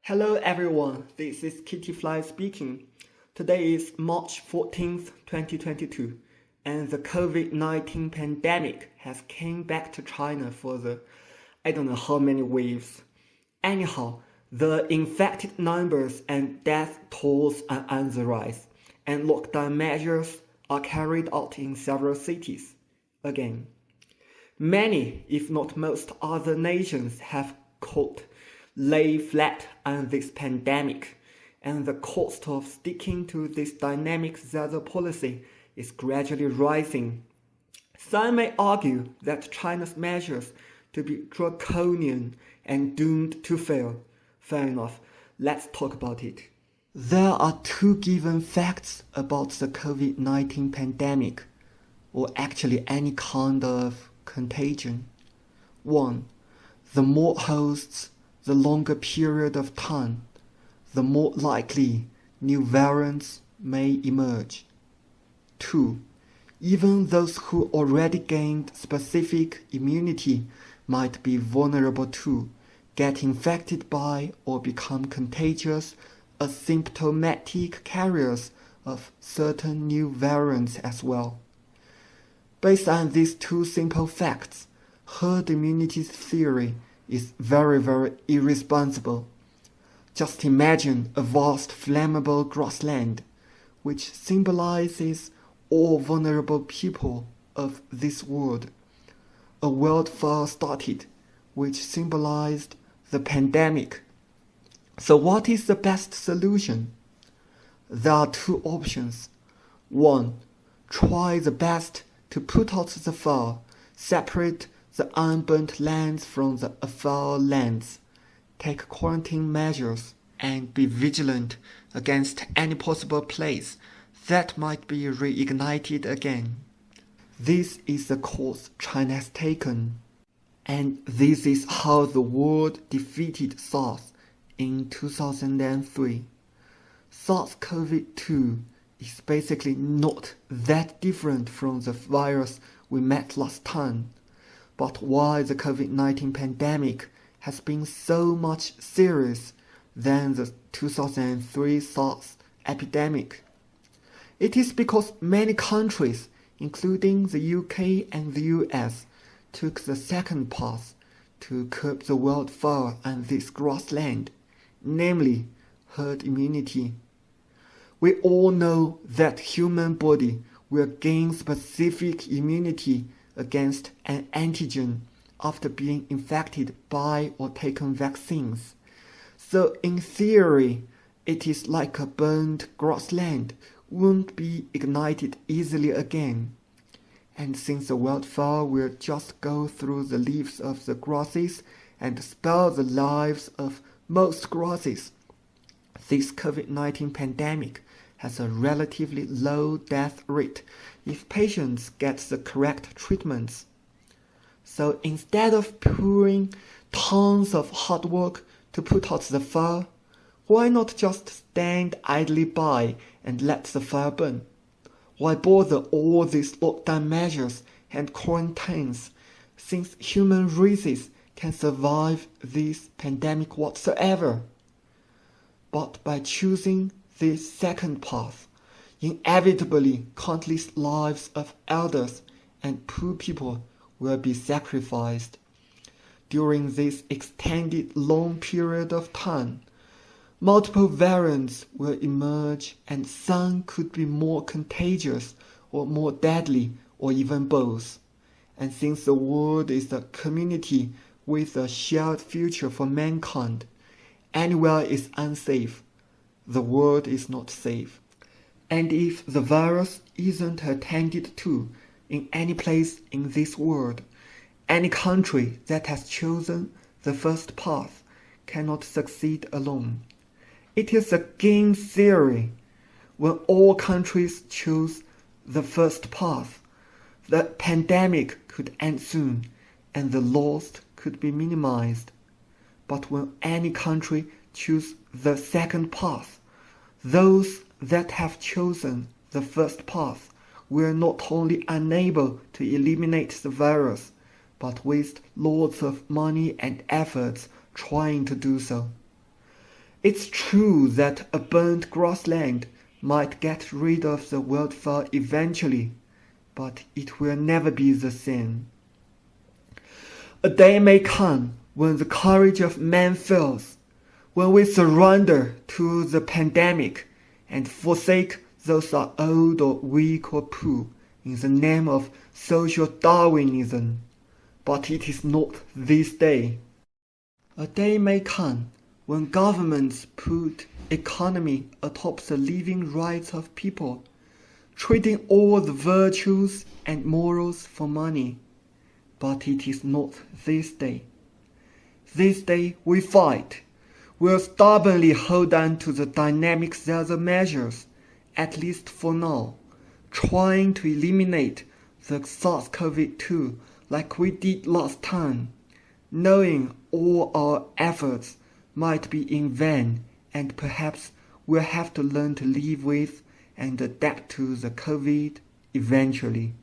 Hello everyone, this is Kitty Fly speaking. Today is March 14th, 2022, and the COVID-19 pandemic has came back to China for I don't know how many waves. Anyhow, the infected numbers and death tolls are on the rise, and lockdown measures are carried out in several cities. Again, many, if not most other nations have lay flat on this pandemic, and the cost of sticking to this dynamic zero policy is gradually rising. Some may argue that China's measures to be draconian and doomed to fail. Fair enough, let's talk about it. There are two given facts about the COVID-19 pandemic, or actually any kind of contagion. One, the more hosts, the longer period of time, the more likely new variants may emerge. 2. Even those who already gained specific immunity might be vulnerable to get infected by or become contagious asymptomatic carriers of certain new variants as well. Based on these two simple facts, herd immunity theory is very irresponsible. Just imagine a vast flammable grassland, which symbolizes all vulnerable people of this world. A wildfire started, which symbolized the pandemic. So what is the best solution? There are two options. One, try the best to put out the fire, separate the unburnt lands from the afire lands, take quarantine measures, and be vigilant against any possible place that might be reignited again. This is the course China has taken, and this is how the world defeated SARS in 2003. SARS-CoV-2 is basically not that different from the virus we met last time. But why the COVID-19 pandemic has been so much serious than the 2003 SARS epidemic? It is because many countries, including the UK and the US, took the second path to curb the wildfire on this grassland, namely herd immunity. We all know that human body will gain specific immunity against an antigen after being infected by or taken vaccines. So in theory, it is like a burned grassland won't be ignited easily again. And since the wildfire will just go through the leaves of the grasses and spare the lives of most grasses, this COVID-19 pandemic has a relatively low death rate if patients get the correct treatments. So instead of pouring tons of hard work to put out the fire, why not just stand idly by and let the fire burn? Why bother all these lockdown measures and quarantines, since human races can survive this pandemic whatsoever? But by choosing this second path, inevitably countless lives of elders and poor people will be sacrificed. During this extended long period of time, multiple variants will emerge, and some could be more contagious or more deadly, or even both. And since the world is a community with a shared future for mankind, anywhere is unsafe. The world is not safe. And if the virus isn't attended to in any place in this world, any country that has chosen the first path cannot succeed alone. It is a game theory. When all countries choose the first path, the pandemic could end soon and the loss could be minimized. But when any country choose the second path, those that have chosen the first path will not only unable to eliminate the virus, but waste lots of money and efforts trying to do so. It's true that a burnt grassland might get rid of the wildfire eventually, but it will never be the same. A day may come when the courage of man fails, when we surrender to the pandemic and forsake those who are old or weak or poor in the name of social Darwinism. But it is not this day. A day may come when governments put economy atop the living rights of people, trading all the virtues and morals for money. But it is not this day. This day we fight. We'll stubbornly hold on to the dynamic Zaza measures, at least for now, trying to eliminate the SARS-CoV-2 like we did last time, knowing all our efforts might be in vain and perhaps we'll have to learn to live with and adapt to the COVID eventually.